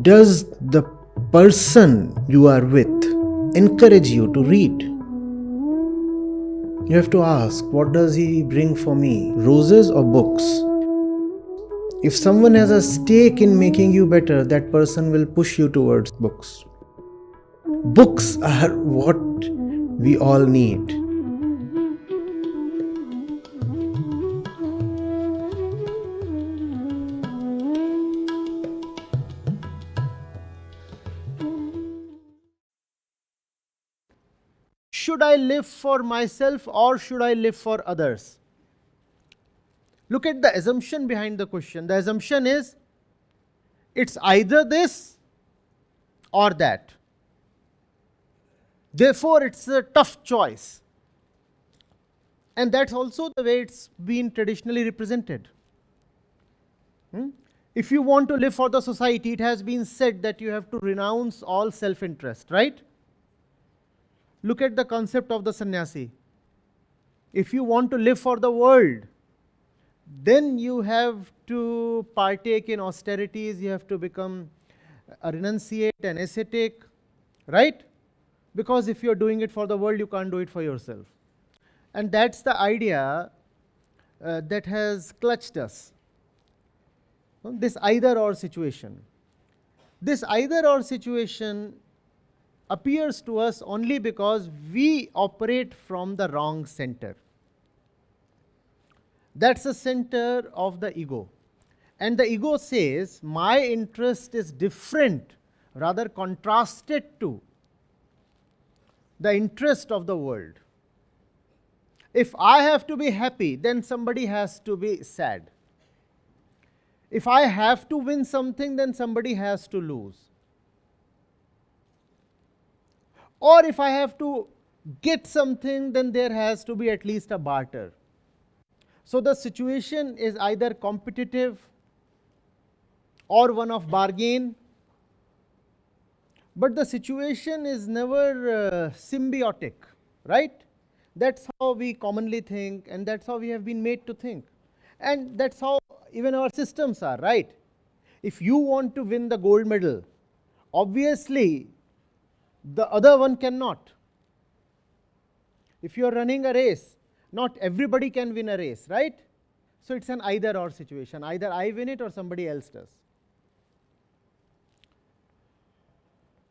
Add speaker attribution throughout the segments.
Speaker 1: Does the person you are with encourage you to read? You have to ask, what does he bring for me? Roses or books? If someone has a stake in making you better, that person will push you towards books. Books are what we all need. Should I live for myself or should I live for others? Look at the assumption behind the question. The assumption is it's either this or that. Therefore, it's a tough choice. And that's also the way it's been traditionally represented. If you want to live for the society, it has been said that you have to renounce all self-interest, right? Look at the concept of the sannyasi. If you want to live for the world, then you have to partake in austerities, you have to become a renunciate, an ascetic, right? Because if you're doing it for the world, you can't do it for yourself. And that's the idea that has clutched us. This either or situation. This either or situation appears to us only because we operate from the wrong center. That's the center of the ego. And the ego says, my interest is different, rather contrasted to the interest of the world. If I have to be happy, then somebody has to be sad. If I have to win something, then somebody has to lose. Or if I have to get something, then there has to be at least a barter. So the situation is either competitive or one of bargain, but the situation is never symbiotic, right? That's how we commonly think, and that's how we have been made to think. And that's how even our systems are, right? If you want to win the gold medal, obviously the other one cannot. If you are running a race, not everybody can win a race, right? So it's an either or situation. Either I win it or somebody else does.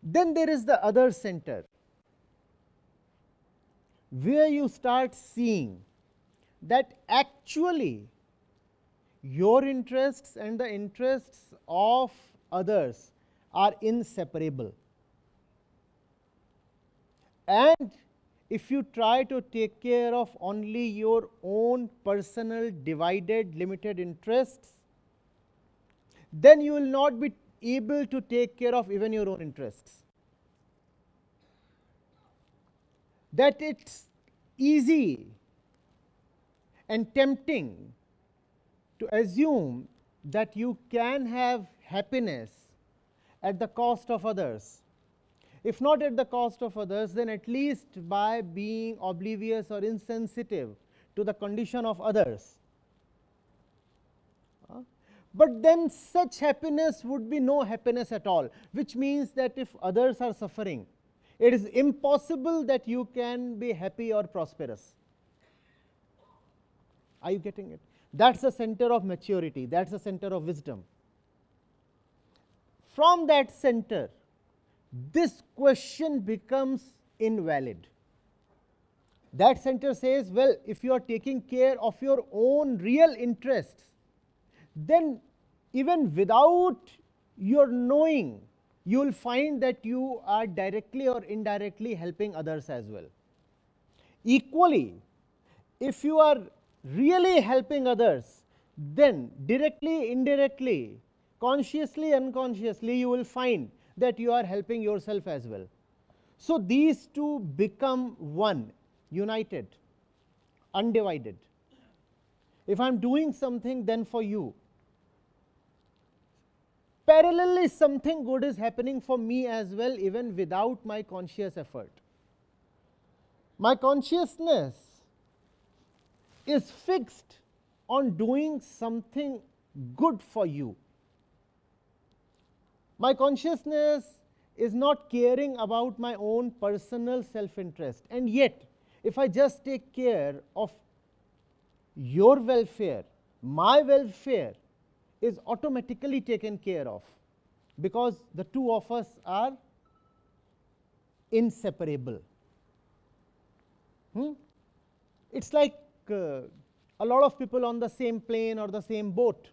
Speaker 1: Then there is the other center, where you start seeing that actually your interests and the interests of others are inseparable. And if you try to take care of only your own personal, divided, limited interests, then you will not be able to take care of even your own interests. That it's easy and tempting to assume that you can have happiness at the cost of others. If not at the cost of others, then at least by being oblivious or insensitive to the condition of others. But then such happiness would be no happiness at all, which means that if others are suffering, it is impossible that you can be happy or prosperous. Are you getting it? That's the center of maturity. That's the center of wisdom. From that center, this question becomes invalid. That center says, well, if you are taking care of your own real interests, then even without your knowing, you will find that you are directly or indirectly helping others as well. Equally, if you are really helping others, then directly, indirectly, consciously, unconsciously, you will find that you are helping yourself as well. So these two become one, united, undivided. If I am doing something, then for you. Parallelly, something good is happening for me as well, even without my conscious effort. My consciousness is fixed on doing something good for you. My consciousness is not caring about my own personal self-interest. And yet, if I just take care of your welfare, my welfare is automatically taken care of, because the two of us are inseparable. It's like a lot of people on the same plane or the same boat.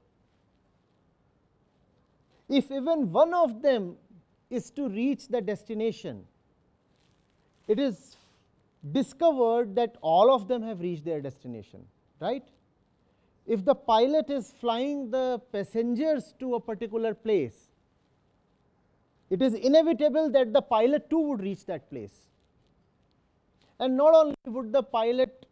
Speaker 1: If even one of them is to reach the destination, it is discovered that all of them have reached their destination, right? If the pilot is flying the passengers to a particular place, it is inevitable that the pilot too would reach that place. And not only would the pilot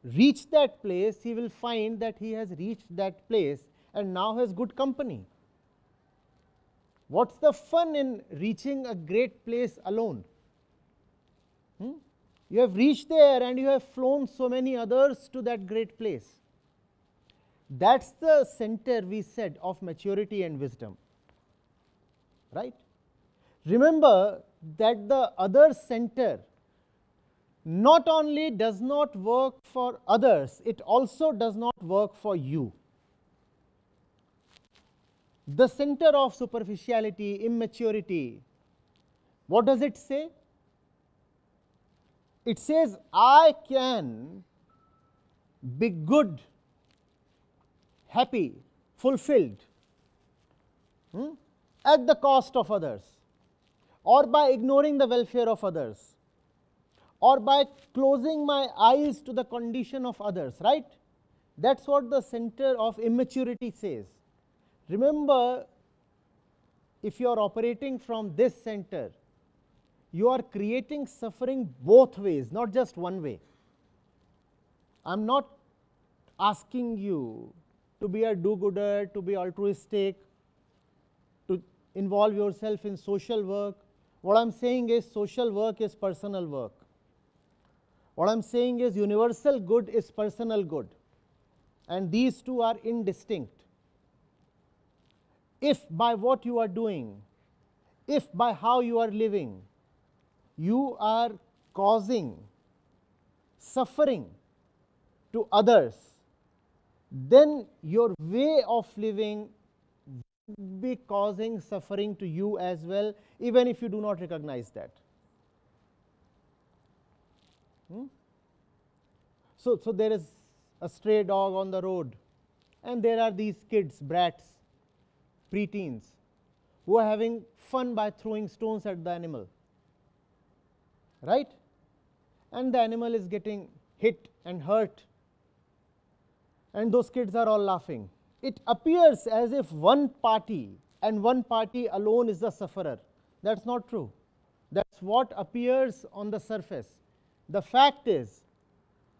Speaker 1: reach that place, he will find that he has reached that place and now has good company. What's the fun in reaching a great place alone? You have reached there and you have flown so many others to that great place. That's the center, we said, of maturity and wisdom, right? Remember that the other center not only does not work for others, it also does not work for you. The center of superficiality, immaturity, what does it say? It says, I can be good, happy, fulfilled at the cost of others, or by ignoring the welfare of others, or by closing my eyes to the condition of others, right? That's what the center of immaturity says. Remember, if you are operating from this center, you are creating suffering both ways, not just one way. I'm not asking you to be a do-gooder, to be altruistic, to involve yourself in social work. What I'm saying is social work is personal work. What I'm saying is universal good is personal good. And these two are indistinct. If by what you are doing, if by how you are living, you are causing suffering to others, then your way of living will be causing suffering to you as well, even if you do not recognize that. So there is a stray dog on the road, and there are these kids, brats, preteens, who are having fun by throwing stones at the animal, right? And the animal is getting hit and hurt, and those kids are all laughing. It appears as if one party and one party alone is the sufferer. That's not true. That's what appears on the surface. The fact is,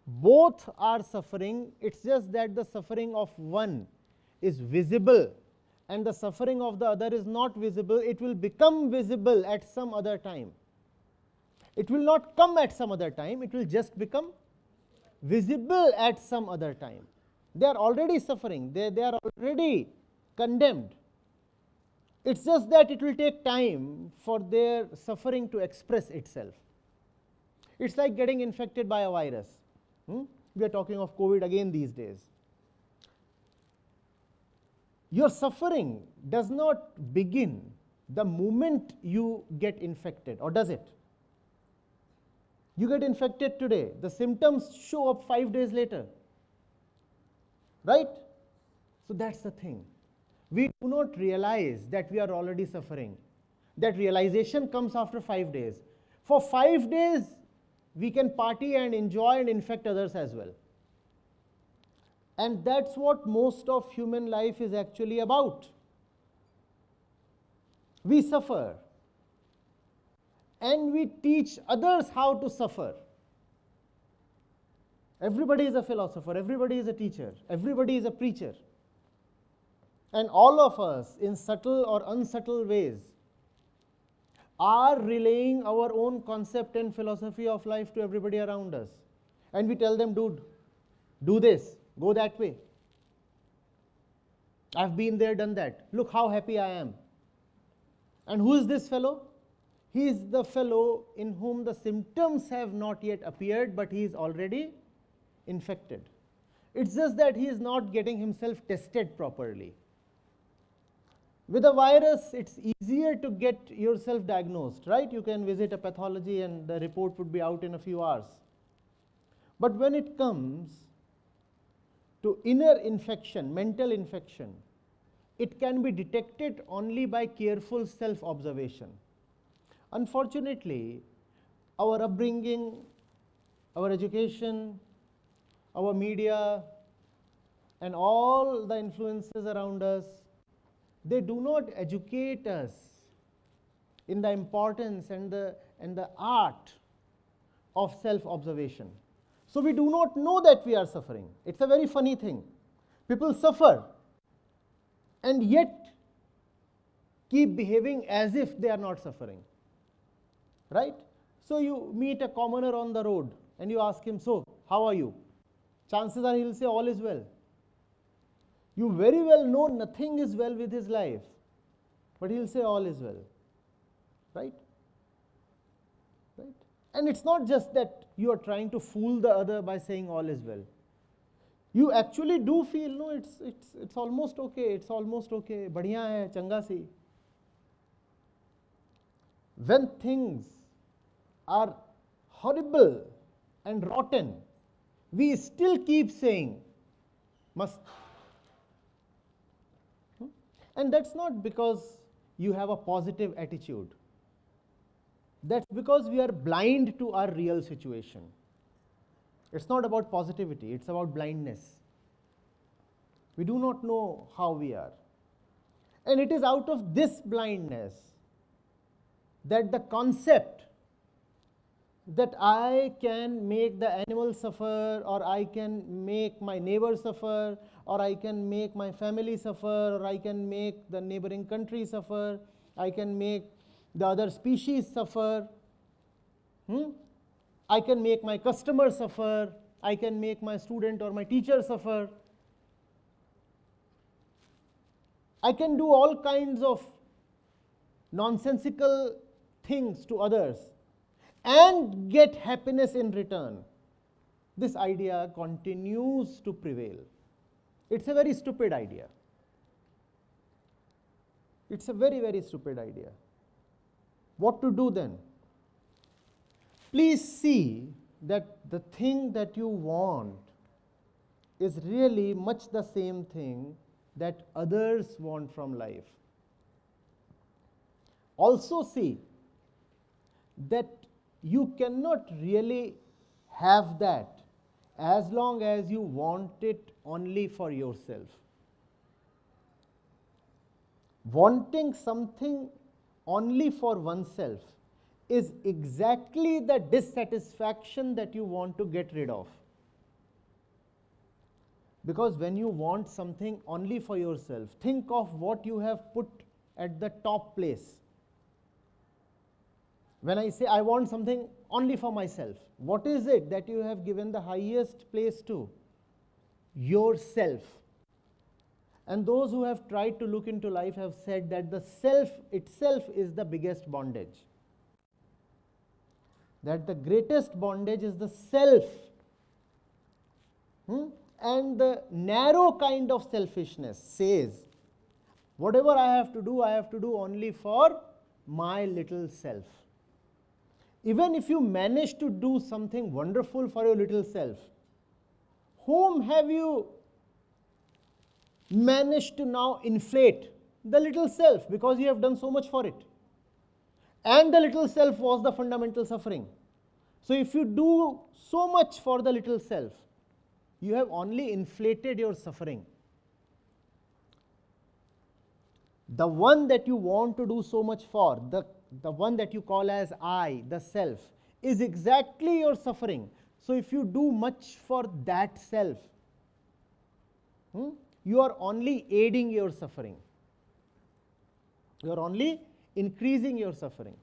Speaker 1: both are suffering. It's just that the suffering of one is visible and the suffering of the other is not visible. It will become visible at some other time. It will not come at some other time. It will just become visible at some other time. They are already suffering. They are already condemned. It's just that it will take time for their suffering to express itself. It's like getting infected by a virus. We are talking of COVID again these days. Your suffering does not begin the moment you get infected, or does it? You get infected today, the symptoms show up 5 days later, right? So that's the thing. We do not realize that we are already suffering. That realization comes after 5 days. For 5 days, we can party and enjoy and infect others as well. And that's what most of human life is actually about. We suffer. And we teach others how to suffer. Everybody is a philosopher, everybody is a teacher, everybody is a preacher. And all of us, in subtle or unsubtle ways, are relaying our own concept and philosophy of life to everybody around us. And we tell them, dude, do this, go that way. I've been there, done that. Look how happy I am. And who is this fellow? He is the fellow in whom the symptoms have not yet appeared, but he is already infected. It's just that he is not getting himself tested properly. With a virus, it's easier to get yourself diagnosed, right? You can visit a pathology and the report would be out in a few hours. But when it comes to inner infection, mental infection, it can be detected only by careful self-observation. Unfortunately, our upbringing, our education, our media, and all the influences around us, they do not educate us in the importance and the art of self-observation. So we do not know that we are suffering. It's a very funny thing. People suffer and yet keep behaving as if they are not suffering. Right? So you meet a commoner on the road and you ask him, so, how are you? Chances are he'll say, all is well. You very well know nothing is well with his life, but he'll say all is well. Right? Right? And it's not just that you are trying to fool the other by saying all is well. You actually do feel, no, it's almost okay, it's almost okay, badhiya hai, changa si. When things are horrible and rotten, we still keep saying, must. And that's not because you have a positive attitude. That's because we are blind to our real situation. It's not about positivity, it's about blindness. We do not know how we are. And it is out of this blindness that the concept that I can make the animal suffer, or I can make my neighbor suffer, or I can make my family suffer, or I can make the neighboring country suffer, I can make the other species suffer, I can make my customer suffer, I can make my student or my teacher suffer. I can do all kinds of nonsensical things to others and get happiness in return. This idea continues to prevail. It's a very stupid idea. It's a very, very stupid idea. What to do then? Please see that the thing that you want is really much the same thing that others want from life. Also see that you cannot really have that as long as you want it only for yourself. Wanting something only for oneself is exactly the dissatisfaction that you want to get rid of. Because when you want something only for yourself, think of what you have put at the top place. When I say I want something only for myself, what is it that you have given the highest place to? Yourself. And those who have tried to look into life have said that the self itself is the biggest bondage. That the greatest bondage is the self. And the narrow kind of selfishness says, whatever I have to do only for my little self. Even if you manage to do something wonderful for your little self, whom have you managed to now inflate? The little self, because you have done so much for it. And the little self was the fundamental suffering. So if you do so much for the little self, you have only inflated your suffering. The one that you want to do so much for, the one that you call as I, the self, is exactly your suffering. So if you do much for that self, you are only aiding your suffering. You are only increasing your suffering.